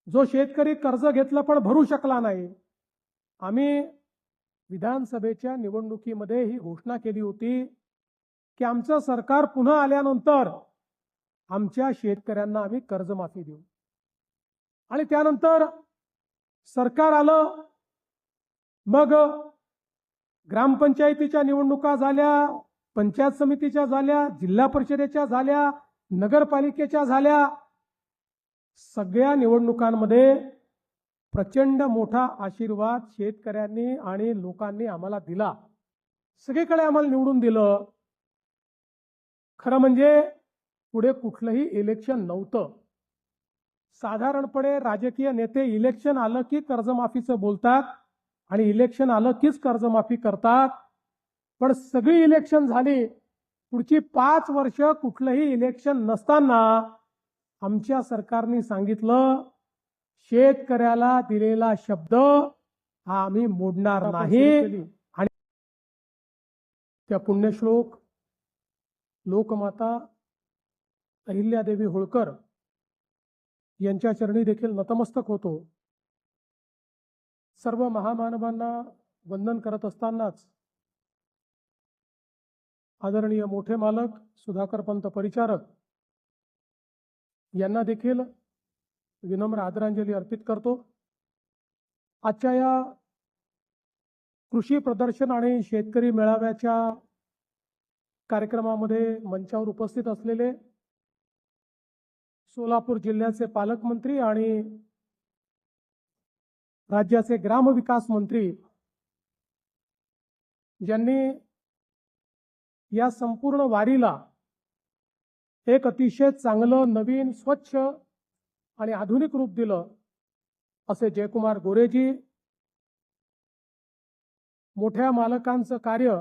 जो शेतकरी कर्ज घेतलं पण भरू शकला नाही, आम्ही विधानसभेच्या निवडणुकीमध्ये ही घोषणा केली होती की आमचं सरकार पुन्हा आल्यानंतर आमच्या शेतकऱ्यांना आम्ही कर्जमाफी देऊ. आणि त्यानंतर सरकार आलं, मग ग्रामपंचायतीच्या निवडणुका झाल्या, पंचायत समितीच्या झाल्या, जिल्हा परिषदेच्या झाल्या, नगरपालिकेच्या झाल्या. सगळ्या निवडणुकांमध्ये प्रचंड मोठा आशीर्वाद शेतकऱ्यांनी आणि लोकांनी आम्हाला दिला. सगळीकडे आम्हाला निवडून दिलं. खरं म्हणजे पुढे कुठलंही इलेक्शन नव्हतं. साधारणपणे राजकीय नेते इलेक्शन आलं की कर्जमाफीचं बोलतात आणि इलेक्शन आलं कीच कर्जमाफी करतात. पण सगळी इलेक्शन झाली, पुढची 5 वर्ष कुठलंही इलेक्शन नसताना आमच्या सरकारने सांगितलं शेतकऱ्याला दिलेला शब्द हा आम्ही मोडणार नाही. आणि त्या पुण्यश्लोक लोकमाता अहिल्यादेवी होळकर यांच्या चरणी देखील नतमस्तक होतो. सर्व महामानवांना वंदन करत असतानाच आदरणीय मोठे मालक सुधाकर पंत परिचारक यांना देखील विनम्र आदरांजली अर्पित करतो. आजच्या या कृषी प्रदर्शन आणि शेतकरी मेळाव्याच्या कार्यक्रमामध्ये मंचावर उपस्थित असलेले सोलापूर जिल्ह्याचे पालकमंत्री आणि राज्याचे ग्रामविकास मंत्री ज्यांनी या संपूर्ण वारीला एक अतिशय चांगलं, नवीन, स्वच्छ आणि आधुनिक रूप दिलं असे जयकुमार गोरेजी, मोठ्या मालकांचं कार्य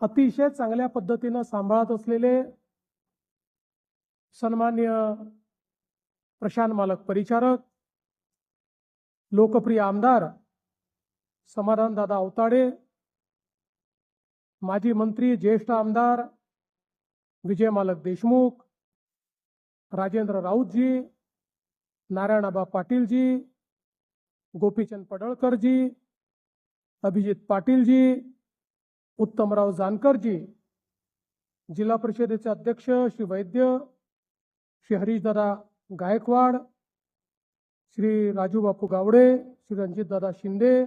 अतिशय चांगल्या पद्धतीनं सांभाळत असलेले सन्माननीय प्रशांत मालक परिचारक, लोकप्रिय आमदार समाधानदादा अवताडे, माजी मंत्री ज्येष्ठ आमदार विजय मालक देशमुख, राजेंद्र राऊतजी, नारायणआबा पाटीलजी, गोपीचंद पडळकरजी, अभिजित पाटीलजी, उत्तमराव जानकरजी, जिल्हा परिषदेचे अध्यक्ष श्री वैद्य, श्री हरीशदादा गायकवाड, श्री राजू बापू गावडे, श्री रणजितदादा शिंदे,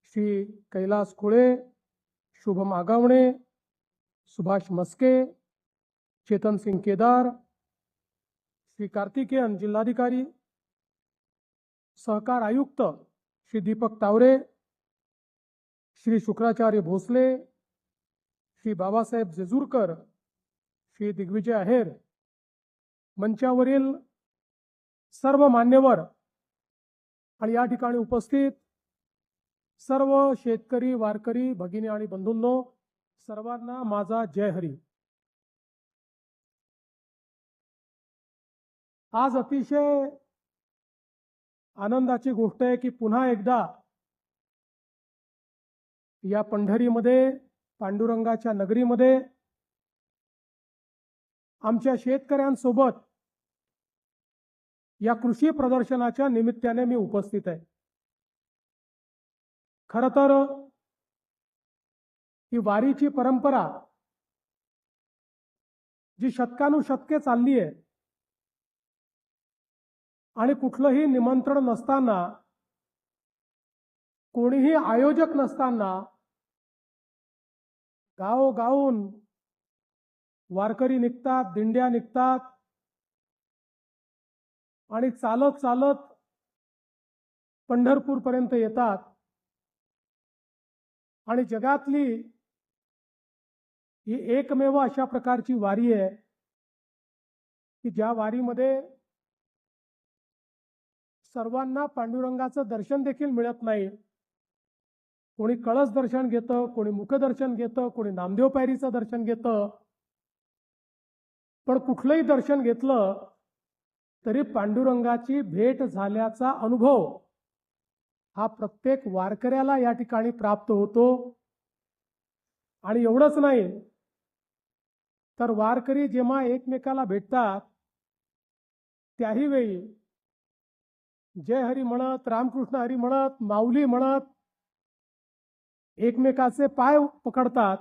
श्री कैलास खुळे, शुभम आगावणे, सुभाष मस्के, चेतन सिंग केदार, श्री कार्तिकेयन जिल्हाधिकारी, सहकार आयुक्त श्री दीपक तावरे, श्री शुक्राचार्य भोसले, श्री बाबासाहेब जेजूरकर, श्री दिग्विजय आहेर, मंचावरील सर्व मान्यवर आणि या ठिकाणी उपस्थित सर्व शेतकरी, वारकरी, भगिनी आणि बंधूंनो, सर्वांना माझा जय हरी. आज अतिशय आनंदाची गोष्ट आहे की पुन्हा एकदा या पंढरीमध्ये, पांडुरंगाच्या नगरीमध्ये आमच्या शेतकऱ्यांसोबत या कृषी प्रदर्शनाच्या निमित्ताने मी उपस्थित आहे. खरं तर ही वारीची परंपरा जी शतकानुशतके चालली आहे आणि कुठलंही निमंत्रण नसताना, कोणीही आयोजक नसताना गावोगावून वारकरी निघतात, दिंड्या निघतात आणि चालत चालत पंढरपूर पर्यंत येतात. आणि जगातली ही एकमेव अशा प्रकारची वारी आहे की ज्या वारीमध्ये सर्वांना पांडुरंगाचं दर्शन देखील मिळत नाही. कोणी कळस दर्शन घेतं, कोणी मुखदर्शन घेतं, कोणी नामदेव पायरीचं दर्शन घेतं. पण कुठलंही दर्शन घेतलं तरी पांडुरंगाची भेट झाल्याचा अनुभव हा प्रत्येक वारकऱ्याला या ठिकाणी प्राप्त होतो. आणि एवढंच नाही तर वारकरी जेव्हा एकमेकाला भेटतात त्याही वेळी जय हरी म्हणत, रामकृष्ण हरी म्हणत, माऊली म्हणत एकमेकाचे पाय पकडतात,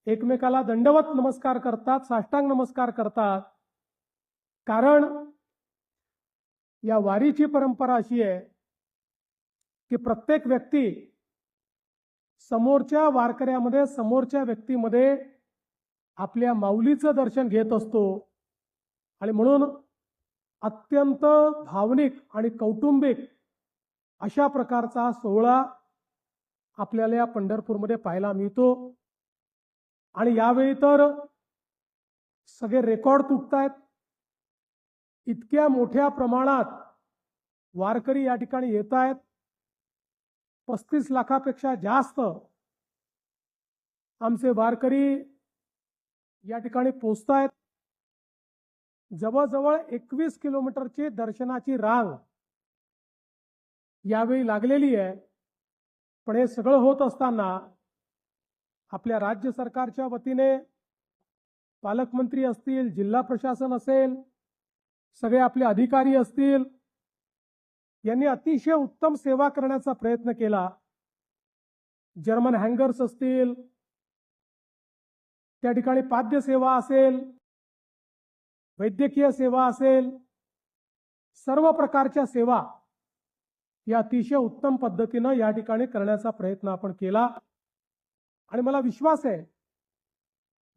एकमेकाला दंडवत नमस्कार करतात, साष्टांग नमस्कार करतात. कारण या वारीची परंपरा अशी आहे की प्रत्येक व्यक्ती समोरच्या वारकऱ्यामध्ये, समोरच्या व्यक्तीमध्ये आपल्या माऊलीचं दर्शन घेत असतो. आणि म्हणून अत्यंत भावनिक आणि कौटुंबिक अशा प्रकारचा सोहळा आपल्याला या पंढरपूरमध्ये पाहायला मिळतो. आणि यावेळी तर सगळे रेकॉर्ड तुटतायत. इतक्या मोठ्या प्रमाणात वारकरी या ठिकाणी येत आहेत. 35 लाखापेक्षा जास्त आमचे वारकरी या ठिकाणी पोहोचतायत. जवळजवळ 21 किलोमीटरची दर्शनाची रांग यावेळी लागलेली आहे. पण हे सगळं होत असताना आपल्या राज्य सरकारच्या वतीने पालकमंत्री असतील, जिल्हा प्रशासन असेल, सगळे आपले अधिकारी असतील, यांनी अतिशय उत्तम सेवा करण्याचा प्रयत्न केला. जर्मन हँगर्स असतील, त्या ठिकाणी पाद्य सेवा असेल, वैद्यकीय सेवा असेल, सर्व प्रकारच्या सेवा या अतिशय उत्तम पद्धतीनं या ठिकाणी करण्याचा प्रयत्न आपण केला. आणि मला विश्वास आहे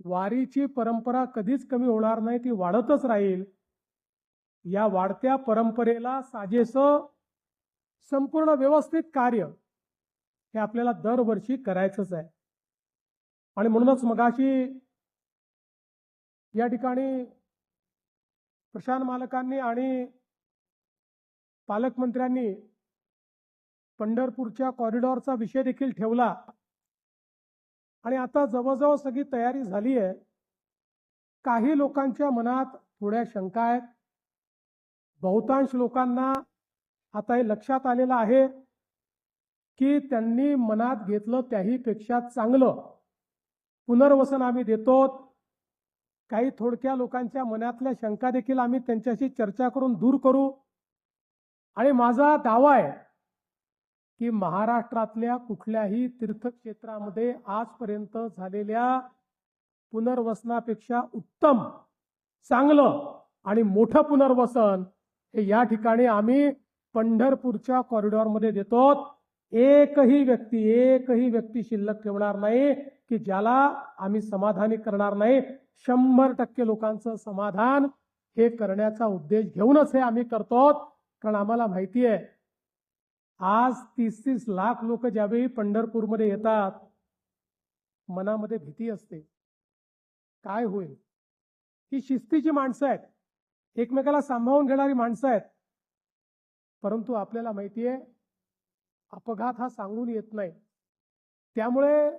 वारीची परंपरा कधीच कमी होणार नाही, ती वाढतच राहील. या वाढत्या परंपरेला साजेसं संपूर्ण व्यवस्थित कार्य हे आपल्याला दरवर्षी करायचंच आहे. आणि म्हणूनच मगाशी या ठिकाणी प्रशांत मालकांनी आणि पालकमंत्र्यांनी पंढरपूरच्या कॉरिडॉरचा विषय देखील ठेवला. आणि आता जवळजवळ सगळी तयारी झाली आहे. काही लोकांच्या मनात थोड्या शंका आहेत. बहुतांश लोकांना आता हे लक्षात आलेलं आहे की त्यांनी मनात घेतलं त्याहीपेक्षा चांगलं पुनर्वसन आम्ही देतो. काही थोडक्या लोकांच्या मनातल्या शंका देखील आम्ही त्यांच्याशी चर्चा करून दूर करू. आणि माझा दावा आहे की महाराष्ट्रातल्या कुठल्याही तीर्थक्षेत्रामध्ये आजपर्यंत झालेल्या पुनर्वसनापेक्षा उत्तम, चांगलं आणि मोठं पुनर्वसन हे या ठिकाणी आम्ही पंढरपूरच्या कॉरिडॉरमध्ये देतो. एकही व्यक्ती शिल्लक ठेवणार नाही की ज्याला आम्ही समाधानी करणार नाही. 100% लोकांचं समाधान हे करण्याचा उद्देश घेऊनच हे आम्ही करतो. कारण आम्हाला माहिती आहे आज 30-30 लाख लोक ज्यावेळी पंढरपूरमध्ये येतात, मनामध्ये भीती असते, काय होईल. ही शिस्तीची माणसं आहेत, एकमेकाला सांभाळून घेणारी माणसं आहेत. परंतु आपल्याला माहिती आहे अपघात हा सांगून येत नाही. त्यामुळे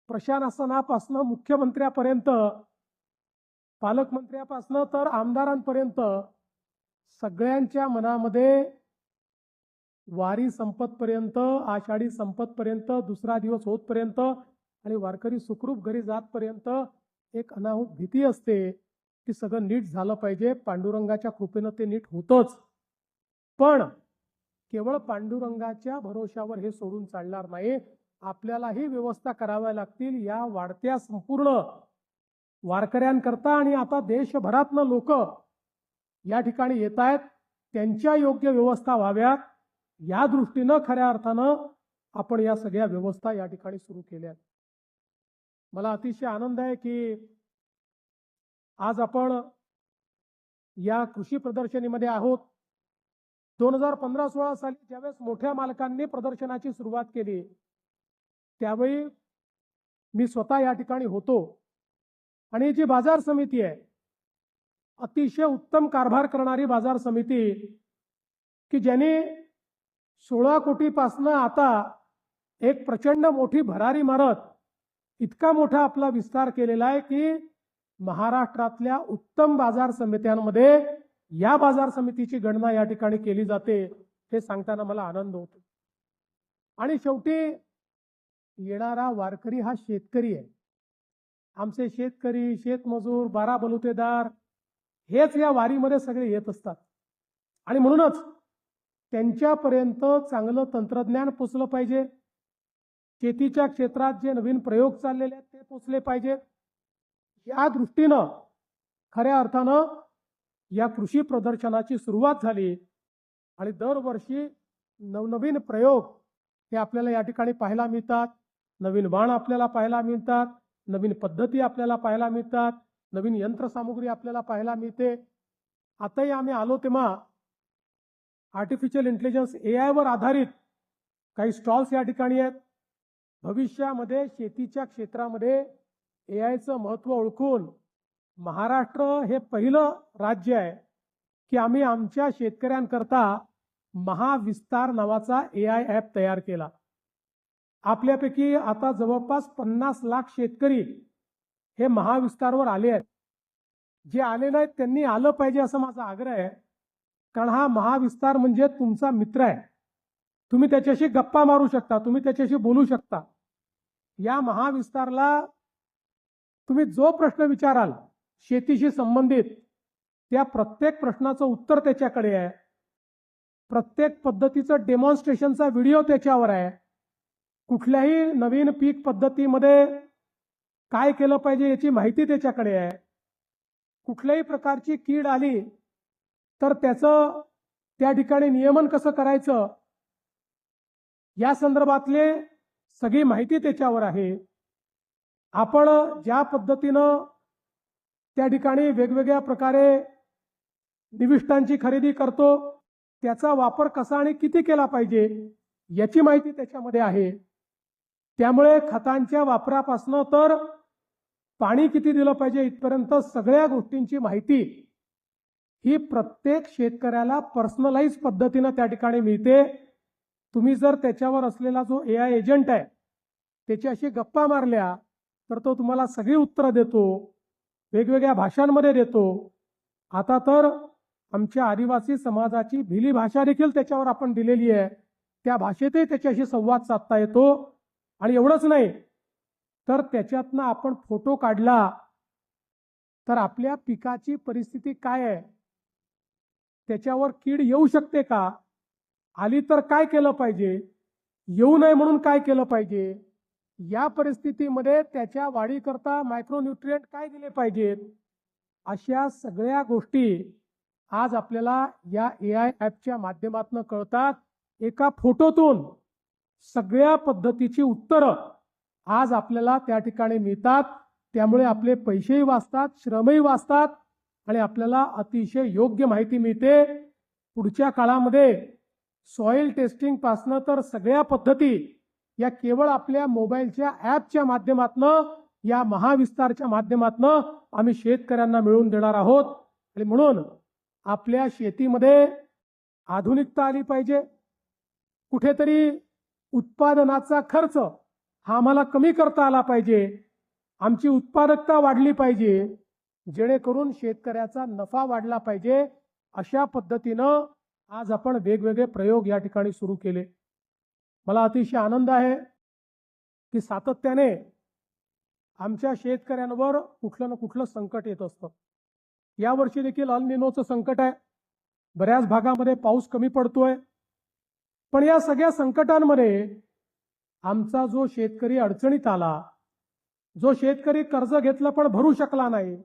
प्रशासनापासून मुख्यमंत्र्यापर्यंत, पालकमंत्र्यापासून तर आमदारांपर्यंत सगळ्यांच्या मनामध्ये वारी संपतपर्यंत, आषाढी संपतपर्यंत, दुसरा दिवस होतपर्यंत आणि वारकरी सुखरूप घरी जातपर्यंत एक अनाहूत भीती असते की सगळं नीट झालं पाहिजे. पांडुरंगाच्या कृपेनं ते नीट होतंच. पण केवळ पांडुरंगाच्या भरोशावर हे सोडून चालणार नाही. आपल्यालाही व्यवस्था कराव्या लागतील. या वाढत्या संपूर्ण वारकऱ्यांकरता आणि आता देशभरातनं लोक या ठिकाणी येत आहेत, त्यांच्या योग्य व्यवस्था व्हाव्यात या दृष्टीनं खऱ्या अर्थानं आपण या सगळ्या व्यवस्था या ठिकाणी सुरू केल्या. मला अतिशय आनंद आहे की आज आपण या कृषी प्रदर्शनीमध्ये आहोत. 2015-16 साली ज्यावेळेस मोठ्या मालकांनी प्रदर्शनाची सुरुवात केली त्यावेळी मी स्वतः या ठिकाणी होतो. आणि जी बाजार समिती आहे, अतिशय उत्तम कारभार करणारी बाजार समिती की ज्याने 16 कोटीपासनं आता एक प्रचंड मोठी भरारी मारत इतका मोठा आपला विस्तार केलेला आहे की महाराष्ट्रातल्या उत्तम बाजार समित्यांमध्ये या बाजार समितीची गणना या ठिकाणी केली जाते. हे सांगताना मला आनंद होतो. आणि शेवटी येणारा वारकरी हा शेतकरी आहे. आमचे शेतकरी, शेतमजूर, 12 बलुतेदार हेच या वारीमध्ये सगळे येत असतात. आणि म्हणूनच त्यांच्यापर्यंत चांगलं तंत्रज्ञान पोचलं पाहिजे. शेतीच्या क्षेत्रात जे नवीन प्रयोग चाललेले आहेत ते पोचले पाहिजेत. या दृष्टीनं खऱ्या अर्थानं या कृषी प्रदर्शनाची सुरुवात झाली आणि दरवर्षी नवनवीन प्रयोग हे आपल्याला या ठिकाणी पाहायला मिळतात. नवीन वाण आपल्याला पाहायला मिळतात, नवीन पद्धती आपल्याला पाहायला मिळतात, नवीन यंत्रसामुग्री आपल्याला पाहायला मिळते. आताही आम्ही आलो तेव्हा आर्टिफिशियल इंटेलिजन्स AI वर आधारित काही स्टॉल्स या ठिकाणी आहेत. भविष्यामध्ये शेतीच्या क्षेत्रामध्ये AIचं महत्त्व ओळखून महाराष्ट्र हे पहिलं राज्य आहे की आम्ही आमच्या शेतकऱ्यांकरता महाविस्तार नावाचा AI ॲप तयार केला. आपल्यापैकी आता जवळपास 50 लाख शेतकरी हे महाविस्तारवर आले आहेत. जे आले नाहीत त्यांनी आलं पाहिजे असं माझा आग्रह आहे. कारण हा महाविस्तार म्हणजे तुमचा मित्र आहे. तुम्ही त्याच्याशी गप्पा मारू शकता, तुम्ही त्याच्याशी बोलू शकता. या महाविस्तारला तुम्ही जो प्रश्न विचाराल शेतीशी संबंधित त्या प्रत्येक प्रश्नाचं उत्तर त्याच्याकडे आहे. प्रत्येक पद्धतीचं डेमॉन्स्ट्रेशनचा व्हिडिओ त्याच्यावर आहे. कुठल्याही नवीन पीक पद्धतीमध्ये काय केलं पाहिजे याची माहिती त्याच्याकडे आहे. कुठल्याही प्रकारची कीड आली तर त्याचं त्या ठिकाणी नियमन कसं करायचं या संदर्भातले सगळी माहिती त्याच्यावर आहे. आपण ज्या पद्धतीनं त्या ठिकाणी वेगवेगळ्या प्रकारे निविष्ठांची खरेदी करतो त्याचा वापर कसा आणि किती केला पाहिजे याची माहिती त्याच्यामध्ये आहे. त्यामुळे खतांच्या वापरापासून तर पाणी किती दिलं पाहिजे इथपर्यंत सगळ्या गोष्टींची माहिती ही प्रत्येक शेतकऱ्याला पर्सनलाइज पद्धतीनं त्या ठिकाणी मिळते. तुम्ही जर त्याच्यावर असलेला जो AI एजंट आहे त्याच्याशी गप्पा मारल्या तर तो तुम्हाला सगळी उत्तरं देतो, वेगवेगळ्या भाषांमध्ये देतो. आता तर आमच्या आदिवासी समाजाची भिली भाषा देखील त्याच्यावर आपण दिलेली आहे. त्या भाषेतही त्याच्याशी संवाद साधता येतो. आणि एवढंच नाही तर त्याच्यातनं आपण फोटो काढला तर आपल्या पिकाची परिस्थिती काय आहे, त्याच्यावर कीड येऊ शकते का, आली तर काय केलं पाहिजे, येऊ नये म्हणून काय केलं पाहिजे, या परिस्थितीमध्ये त्याच्या वाढीकरता मायक्रोन्यूट्रिएंट काय दिले पाहिजेत, अशा सगळ्या गोष्टी आज आपल्याला या AI ॲपच्या माध्यमातून कळतात. एका फोटोतून सगळ्या पद्धतीची उत्तरं आज आपल्याला त्या ठिकाणी मिळतात. त्यामुळे आपले पैसेही वाचतात, श्रमही वाचतात आणि आपल्याला अतिशय योग्य माहिती मिळते. पुढच्या काळामध्ये सॉइल टेस्टिंग पासनं तर सगळ्या पद्धती या केवळ आपल्या मोबाईलच्या ॲपच्या माध्यमातून या महाविस्तारच्या माध्यमातून आम्ही शेतकऱ्यांना मिळवून देणार आहोत. आणि म्हणून आपल्या शेतीमध्ये आधुनिकता आली पाहिजे. कुठेतरी उत्पादनाचा खर्च हा आम्हाला कमी करता आला पाहिजे. आमची उत्पादकता वाढली पाहिजे, जेणेकरून शेतकऱ्याचा नफा वाढला पाहिजे. अशा पद्धतीनं आज आपण वेगवेगळे प्रयोग या ठिकाणी सुरू केले. मला अतिशय आनंद आहे की सातत्याने आमच्या शेतकऱ्यांवर कुठलं ना कुठलं संकट येत असतं. यावर्षी देखील अल निनोचं संकट आहे. बऱ्याच भागामध्ये पाऊस कमी पडतोय. पण या सगळ्या संकटांमध्ये आमचा जो शेतकरी अडचणीत आला, जो शेतकरी कर्ज घेतलं पण भरू शकला नाही,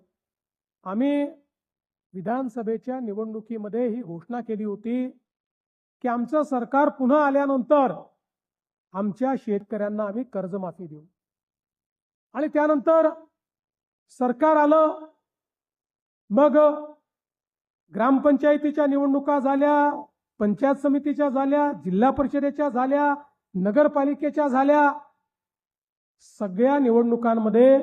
आम्ही विधानसभेच्या निवडणुकीमध्ये ही घोषणा केली होती की आमचं सरकार पुन्हा आल्यानंतर आमच्या शेतकऱ्यांना आम्ही कर्जमाफी देऊ. आणि त्यानंतर सरकार आलं. मग ग्रामपंचायतीच्या निवडणुका झाल्या, पंचायत समितीच्या झाल्या, जिल्हा परिषदेच्या झाल्या, नगरपालिकेच्या झाल्या. सगळ्या निवडणुकांमध्ये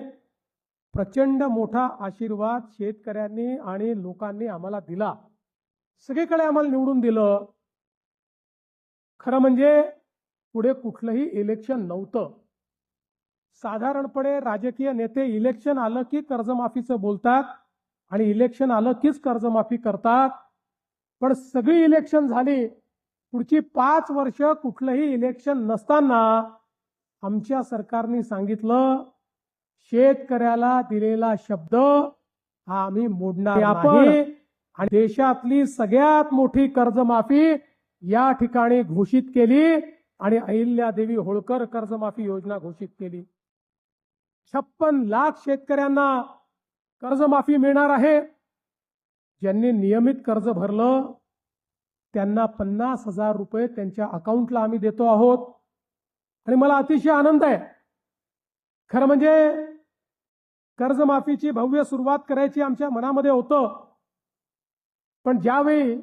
प्रचंड मोठा आशीर्वाद शेतकऱ्यांनी आणि लोकांनी आम्हाला दिला. सगळीकडे आम्हाला निवडून दिलं. खरं म्हणजे पुढे कुठलंही इलेक्शन नव्हतं. साधारणपणे राजकीय नेते इलेक्शन आलं की कर्जमाफीचं बोलतात आणि इलेक्शन आलं कीच कर्जमाफी करतात. पण सगळी इलेक्शन झाली, पुढची 5 वर्ष कुठलंही इलेक्शन नसताना आमच्या सरकारने सांगितलं शेतकऱ्याला दिलेला शब्द हा आम्ही मोडणार नाही. आणि देशातली सगळ्यात मोठी कर्जमाफी या ठिकाणी घोषित केली आणि अहिल्यादेवी होळकर कर्जमाफी योजना घोषित केली. 56 लाख शेतकऱ्यांना कर्जमाफी मिळणार आहे. ज्यांनी नियमित कर्ज भरलं त्यांना 50,000 रुपये त्यांच्या अकाउंटला आम्ही देतो आहोत. आणि मला अतिशय आनंद आहे. खरं म्हणजे कर्जमाफीची भव्य सुरुवात करायची आमच्या मनामध्ये होतं, पण ज्यावेळी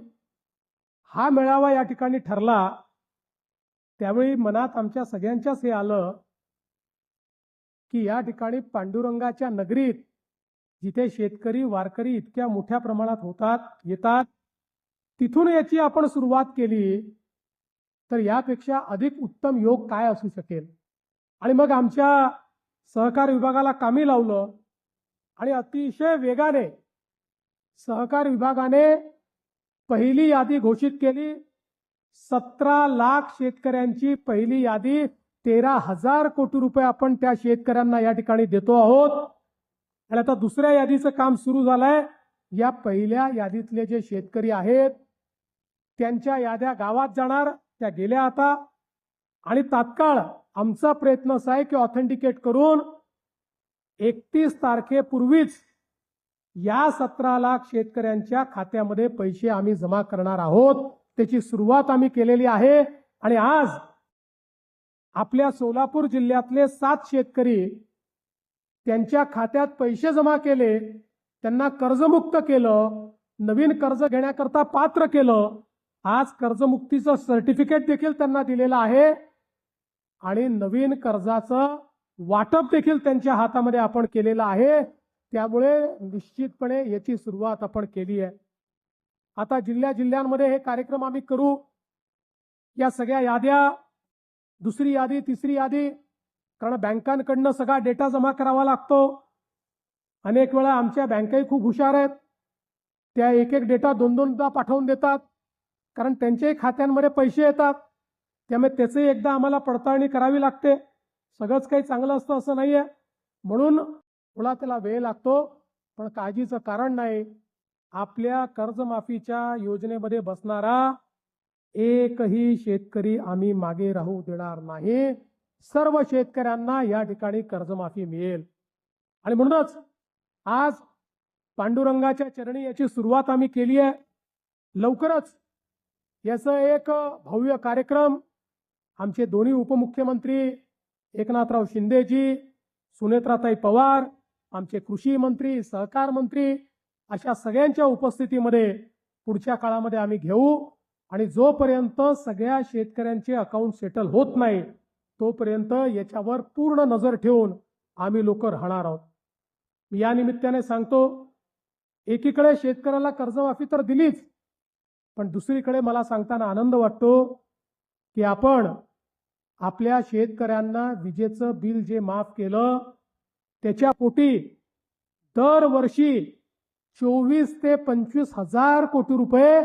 हा मेळावा या ठिकाणी ठरला त्यावेळी मनात आमच्या सगळ्यांच्याच हे आलं की या ठिकाणी पांडुरंगाच्या नगरीत जिथे शेतकरी वारकरी इतक्या मोठ्या प्रमाणात येतात तिथून याची आपण सुरुवात केली तर यापेक्षा अधिक उत्तम योग काय असू शकेल. आणि मग आमच्या सहकार विभागाला कामी लावलं आणि अतिशय वेगाने सहकार विभागाने पहिली यादी घोषित केली. 17 लाख शेतकऱ्यांची पहिली यादी 13,000 कोटी रुपये आपण त्या शेतकऱ्यांना या ठिकाणी देतो आहोत. आणि आता दुसऱ्या यादीचं काम सुरू झालंय. या पहिल्या यादीतले जे शेतकरी आहेत त्यांच्या याद्या गावात जाणार, त्या गेल्या आता. आणि तात्काळ आमचा प्रयत्न असा आहे की ऑथेंटिकेट करून 31 तारखेपूर्वीच या 17 लाख शेतकऱ्यांच्या खात्यामध्ये पैसे आम्ही जमा करणार आहोत. त्याची सुरुवात आम्ही केलेली आहे. आणि आज आपल्या सोलापूर जिल्ह्यातले 7 शेतकरी त्यांच्या खात्यात पैसे जमा केले, त्यांना कर्जमुक्त केलं, नवीन कर्ज घेण्याकरता पात्र केलं. आज कर्जमुक्तीचं सर्टिफिकेट देखील त्यांना दिलेलं आहे आणि नवीन कर्जाचं वाटप देखील त्यांच्या हातामध्ये आपण केलेलं आहे. त्यामुळे निश्चितपणे याची सुरुवात आपण केली आहे. आता जिल्ह्यांमध्ये हे कार्यक्रम आम्ही करू. या सगळ्या याद्या, दुसरी यादी, तिसरी यादी, कारण बँकांकडनं सगळा डेटा जमा करावा लागतो. अनेक वेळा आमच्या बँकाही खूप हुशार आहेत. त्या एक एक डेटा 2-2दा पाठवून देतात, कारण त्यांच्याही खात्यांमध्ये पैसे येतात. त्यामुळे त्याचंही एकदा आम्हाला पडताळणी करावी लागते. सगळंच काही चांगलं असतं असं नाहीये, म्हणून थोडा त्याला वेळ लागतो. पण काळजीचं कारण नाही. आपल्या कर्जमाफीच्या योजनेमध्ये बसणारा एकही शेतकरी आम्ही मागे राहू देणार नाही. सर्व शेतकऱ्यांना या ठिकाणी कर्जमाफी मिळेल. आणि म्हणूनच आज पांडुरंगाच्या चरणी याची सुरुवात आम्ही केली आहे. लवकरच याचं एक भव्य कार्यक्रम आमचे दोन्ही उपमुख्यमंत्री एकनाथराव शिंदेजी, सुनेत्राताई पवार, आमचे कृषी मंत्री, सहकार मंत्री, अशा सगळ्यांच्या उपस्थितीमध्ये पुढच्या काळामध्ये आम्ही घेऊ. आणि जोपर्यंत सगळ्या शेतकऱ्यांचे अकाउंट सेटल होत नाही तोपर्यंत याच्यावर पूर्ण नजर ठेवून आम्ही लोक राहणार आहोत. मी या निमित्ताने सांगतो, एकीकडे शेतकऱ्याला कर्जमाफी तर दिलीच, पण दुसरीकडे मला सांगताना आनंद वाटतो की आपण आपल्या शेतकऱ्यांना विजेचं बिल जे माफ केलं त्याच्या पोटी दरवर्षी 24 ते 25 हजार कोटी रुपये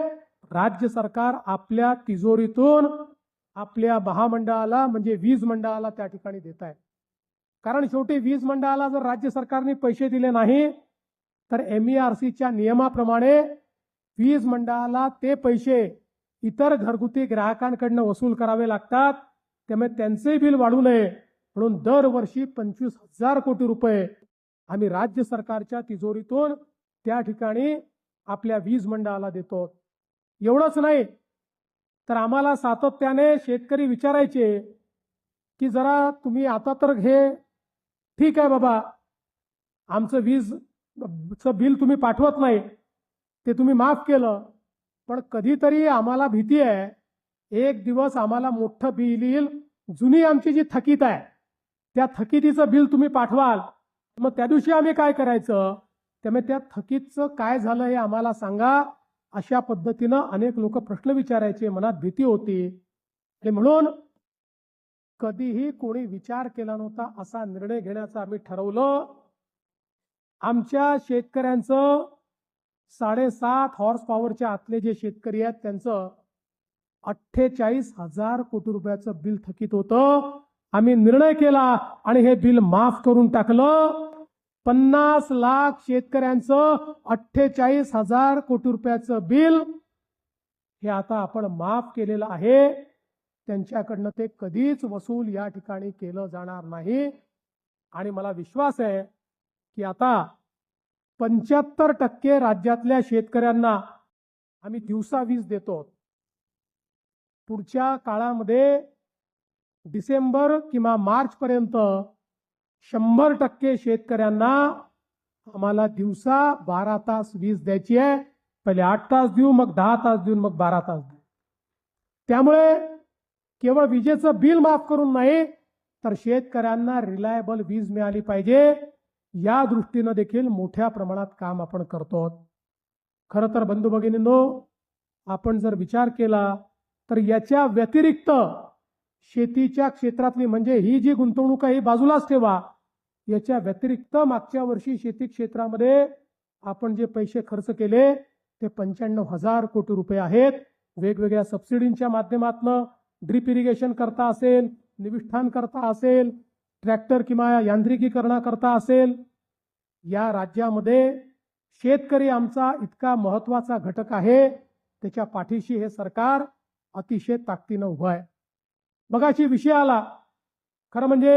राज्य सरकार आपल्या तिजोरीतून आपल्या महामंडळाला म्हणजे वीज मंडळाला त्या ठिकाणी देत आहे. कारण शेवटी वीज मंडळाला जर राज्य सरकारने पैसे दिले नाही तर MERCच्या नियमाप्रमाणे वीज मंडळाला ते पैसे इतर घरगुती ग्राहकांकडून वसूल करावे लागतात. त्यामुळे त्यांचे बिल वाढू नये म्हणून दरवर्षी 25,000 कोटी रुपये आम्ही राज्य सरकारच्या तिजोरीतून त्या ठिकाणी आपल्या वीज मंडळाला देतो. एवढंच नाही तर आम्हाला सातत्याने शेतकरी विचारायचे की जरा तुम्ही आता तर हे ठीक आहे बाबा, आमचं वीजचं बिल तुम्ही पाठवत नाही, ते तुम्ही माफ केलं, पण कधीतरी आम्हाला भीती आहे एक दिवस आम्हाला मोठं बिल येईल, जुनी आमची जी थकीत आहे त्या थकितीचं बिल तुम्ही पाठवाल, मग त्या दिवशी आम्ही काय करायचं. त्यामुळे त्या थकीतचं काय झालं हे आम्हाला सांगा. अशा पद्धतीनं अनेक लोक प्रश्न विचारायचे, मनात भीती होती. आणि म्हणून कधीही कोणी विचार केला नव्हता असा निर्णय घेण्याचा आम्ही ठरवलं. आमच्या शेतकऱ्यांचं 7.5 हॉर्स पॉवरच्या आतले जे शेतकरी आहेत त्यांचं 48,000 कोटी रुपयाचं बिल थकीत होतं. आम्ही निर्णय केला आणि हे बिल माफ करून टाकलं. 50 लाख शेतकऱ्यांचं 48,000 कोटी रुपयाचं बिल हे आता आपण माफ केलेलं आहे. त्यांच्याकडनं ते कधीच वसूल या ठिकाणी केलं जाणार नाही. आणि मला विश्वास आहे की आता 75% राज्यातल्या शेतकऱ्यांना आम्ही दिवसा वीज देतो. पुढच्या काळामध्ये डिसेंबर किंवा मार्च पर्यंत 100% शेतकऱ्यांना आम्हाला दिवसा 12 तास वीज द्यायची आहे. पहिले 8 तास देऊ, मग 10 तास देऊन मग 12 तास देऊ. त्यामुळे केवळ विजेचं बिल माफ करून नाही तर शेतकऱ्यांना रिलायबल वीज मिळाली पाहिजे या दृष्टीने देखील मोठ्या प्रमाणात काम आपण करतो. खरं तर बंधू भगिनींनो, आपण जर विचार केला तर याच्या व्यतिरिक्त शेतीच्या क्षेत्रातली म्हणजे ही जी गुंतवणूक आहे ही बाजूलाच ठेवा. याच्या व्यतिरिक्त मागच्या वर्षी शेती क्षेत्रामध्ये आपण जे पैसे खर्च केले ते 95,000 कोटी रुपये आहेत. वेगवेगळ्या सबसिडींच्या माध्यमातून ड्रिप इरिगेशन करता असेल, निविष्ठान करता असेल, ट्रॅक्टर किंवा यांत्रिकीकरणा करता असेल. या राज्यामध्ये शेतकरी आमचा इतका महत्त्वाचा घटक आहे, त्याच्या पाठीशी हे सरकार अतिशय ताकदीनं उभं आहे. मगाशी विषय आला, खरं म्हणजे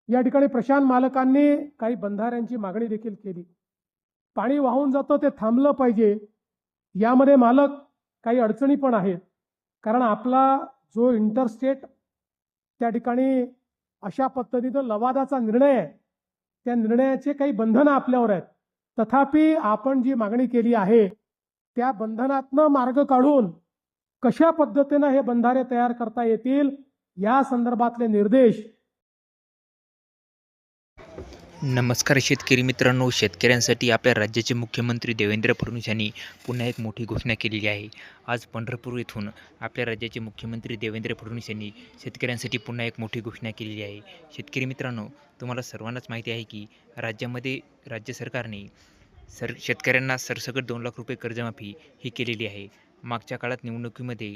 या ठिकाणी प्रशांत मालकांनी काही बंधाऱ्यांची मागणी देखील केली. पाणी वाहून जातं ते थांबलं पाहिजे. यामध्ये मालक काही अडचणी पण आहेत, कारण आपला जो इंटरस्टेट त्या ठिकाणी अशा पद्धतीनं लवादाचा निर्णय आहे, त्या निर्णयाचे काही बंधनं आपल्यावर आहेत. तथापि आपण जी मागणी केली आहे त्या बंधनातनं मार्ग काढून कशा पद्धतीनं हे बंधारे तयार करता येतील या संदर्भातले निर्देश. नमस्कार शेतकरी मित्रांनो, शेतकऱ्यांसाठी आपल्या राज्याचे मुख्यमंत्री देवेंद्र फडणवीस यांनी पुन्हा एक मोठी घोषणा केलेली आहे. आज पंढरपूर येथून आपल्या राज्याचे मुख्यमंत्री देवेंद्र फडणवीस यांनी शेतकऱ्यांसाठी पुन्हा एक मोठी घोषणा केलेली आहे. शेतकरी मित्रांनो, तुम्हाला सर्वांनाच माहिती आहे की राज्यामध्ये राज्य सरकारने शेतकऱ्यांना सरसकट 2 लाख रुपये कर्जमाफी ही केलेली आहे. मागच्या काळात निवडणुकीमध्ये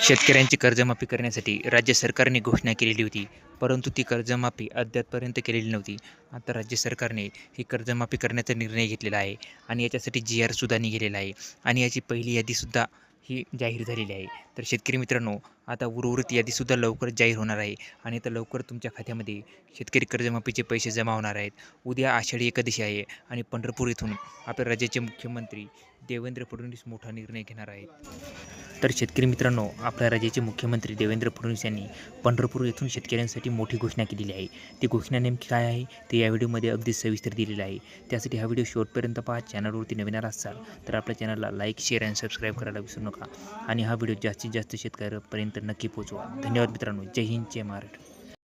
शेतकऱ्यांची कर्जमाफी करण्यासाठी राज्य सरकारने घोषणा केलेली होती, परंतु ती कर्जमाफी अद्यापपर्यंत केलेली नव्हती. आता राज्य सरकारने ही कर्जमाफी करण्याचा निर्णय घेतलेला आहे आणि याच्यासाठी GR सुद्धा निघालेला आहे आणि याची पहिली यादीसुद्धा ही जाहीर झालेली आहे. तर शेतकरी मित्रांनो, आता उर्वरित यादीसुद्धा लवकरच जाहीर होणार आहे आणि आता लवकर तुमच्या खात्यामध्ये शेतकरी कर्जमाफीचे पैसे जमा होणार आहेत. उद्या आषाढी एकादशी आहे आणि पंढरपूर येथून आपल्या राज्याचे मुख्यमंत्री देवेंद्र फडणवीस मोठा निर्णय घेणार आहेत. तर शेतकरी मित्रांनो, आपल्या राज्याचे मुख्यमंत्री देवेंद्र फडणवीस यांनी पंढरपूर येथून शेतकऱ्यांसाठी मोठी घोषणा केलेली आहे. ती घोषणा नेमकी काय आहे ते या व्हिडिओमध्ये अगदी सविस्तर दिलेलं आहे. त्यासाठी हा व्हिडिओ शेवटपर्यंत पहा. चॅनलवरती नवीन आला असाल तर आपल्या चॅनलला लाईक, शेअर आणि सबस्क्राईब करायला विसरू नका आणि हा व्हिडिओ जास्तीत जास्त शेतकऱ्यांपर्यंत नक्की पोहोचवा. धन्यवाद मित्रांनो. जय हिंद, जय महाराष्ट्र.